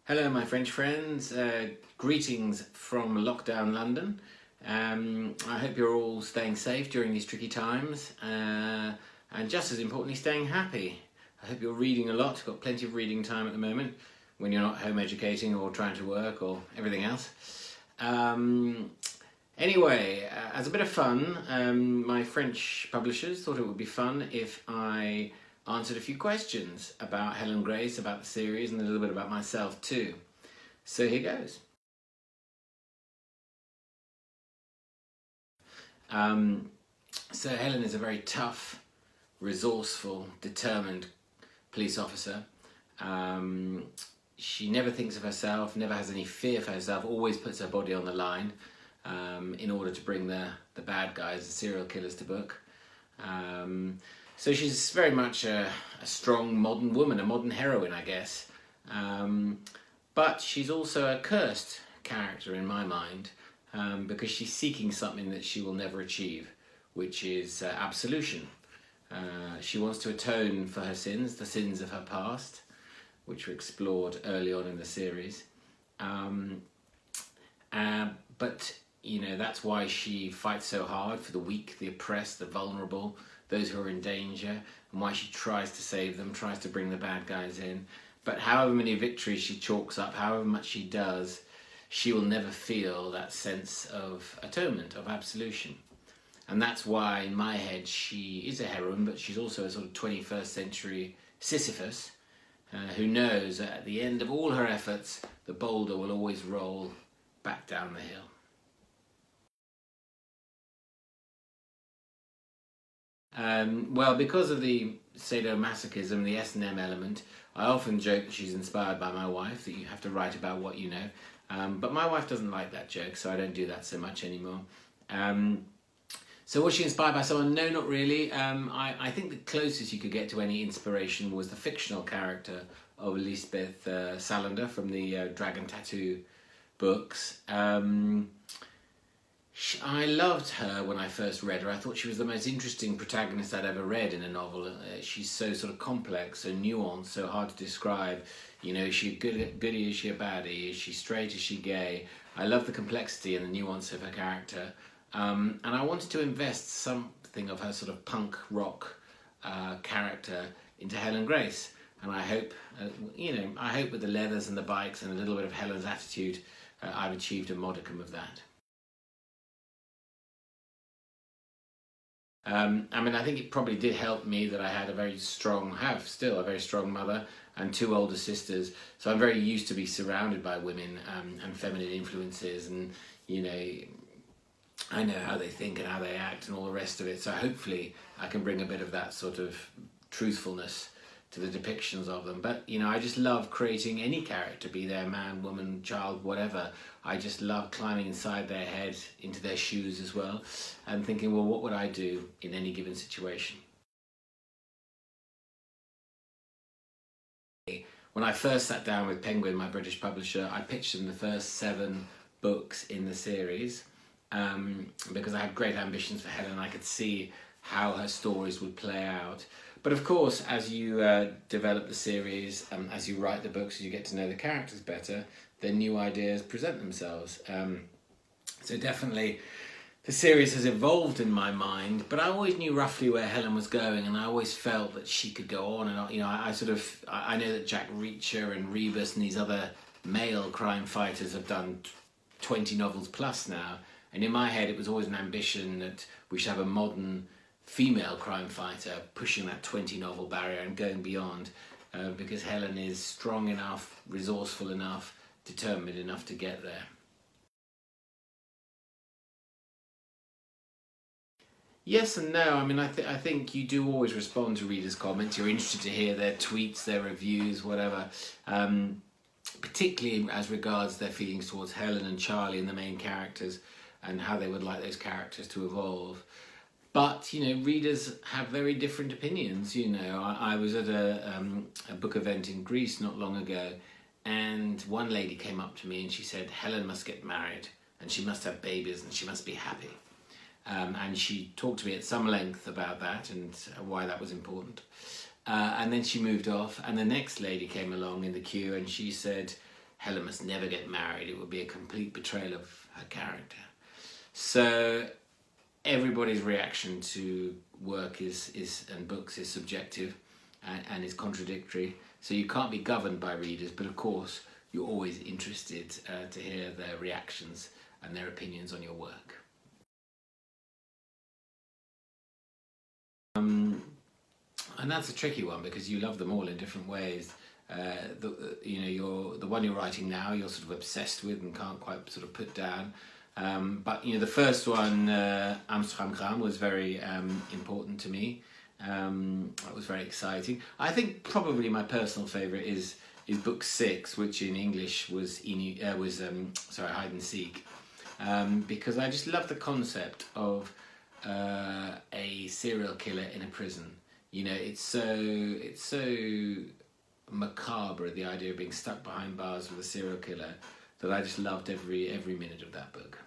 Hello my French friends, greetings from lockdown London. I hope you're all staying safe during these tricky times and just as importantly staying happy. I hope you're reading a lot, got plenty of reading time at the moment when you're not home educating or trying to work or everything else. Anyway, as a bit of fun, my French publishers thought it would be fun if I answered a few questions about Helen Grace, about the series, and a little bit about myself too. So here goes. So Helen is a very tough, resourceful, determined police officer. She never thinks of herself, never has any fear for herself, always puts her body on the line in order to bring the bad guys, the serial killers, to book. So she's very much a strong modern woman, a modern heroine, I guess. But she's also a cursed character in my mind because she's seeking something that she will never achieve, which is absolution. She wants to atone for her sins, the sins of her past, which were explored early on in the series. But, you know, that's why she fights so hard for the weak, the oppressed, the vulnerable, those who are in danger, and why she tries to save them, tries to bring the bad guys in. But however many victories she chalks up, however much she does, she will never feel that sense of atonement, of absolution. And that's why, in my head, she is a heroine, but she's also a sort of 21st century Sisyphus, who knows that at the end of all her efforts, the boulder will always roll back down the hill. Well, because of the sadomasochism, the S&M element, I often joke that she's inspired by my wife, that you have to write about what you know. But my wife doesn't like that joke, so I don't do that so much anymore. So was she inspired by someone? No, not really. I think the closest you could get to any inspiration was the fictional character of Lisbeth Salander from the Dragon Tattoo books. I loved her when I first read her. I thought she was the most interesting protagonist I'd ever read in a novel. She's so sort of complex, so nuanced, so hard to describe. You know, is she a goodie, is she a baddie, is she straight, is she gay? I love the complexity and the nuance of her character. And I wanted to invest something of her sort of punk rock character into Helen Grace. And I hope, I hope with the leathers and the bikes and a little bit of Helen's attitude, I've achieved a modicum of that. I think it probably did help me that I had have still a very strong mother and two older sisters. So I'm very used to be surrounded by women and feminine influences, and, you know, I know how they think and how they act and all the rest of it. So hopefully I can bring a bit of that sort of truthfulness to the depictions of them. But, you know, I just love creating any character, be they a man, woman, child, whatever. I just love climbing inside their head, into their shoes as well, and thinking, well, what would I do in any given situation? When I first sat down with Penguin, my British publisher, I pitched them the first 7 books in the series because I had great ambitions for Helen. I could see how her stories would play out. But of course, as you develop the series, as you write the books, as you get to know the characters better, then new ideas present themselves. So definitely the series has evolved in my mind, but I always knew roughly where Helen was going, and I always felt that she could go on and on. You know, I know that Jack Reacher and Rebus and these other male crime fighters have done 20 novels plus now, and in my head it was always an ambition that we should have a modern female crime fighter pushing that 20 novel barrier and going beyond, because Helen is strong enough, resourceful enough, determined enough to get there. Yes and no. I mean, I think you do always respond to readers' comments. You're interested to hear their tweets, their reviews, whatever, particularly as regards their feelings towards Helen and Charlie and the main characters and how they would like those characters to evolve. But, you know, readers have very different opinions. You know, I was at a book event in Greece not long ago, and one lady came up to me and she said, Helen must get married and she must have babies and she must be happy. And she talked to me at some length about that and why that was important. And then she moved off, and the next lady came along in the queue and she said, Helen must never get married. It would be a complete betrayal of her character. So everybody's reaction to work and books is subjective and is contradictory. So you can't be governed by readers, but of course you're always interested to hear their reactions and their opinions on your work. And that's a tricky one because you love them all in different ways. The one you're writing now, you're sort of obsessed with and can't quite sort of put down. But the first one, Stram Gram, was very important to me. That was very exciting. I think probably my personal favourite is book 6, which in English was hide and seek, because I just love the concept of a serial killer in a prison. It's so macabre, the idea of being stuck behind bars with a serial killer, that I just loved every minute of that book.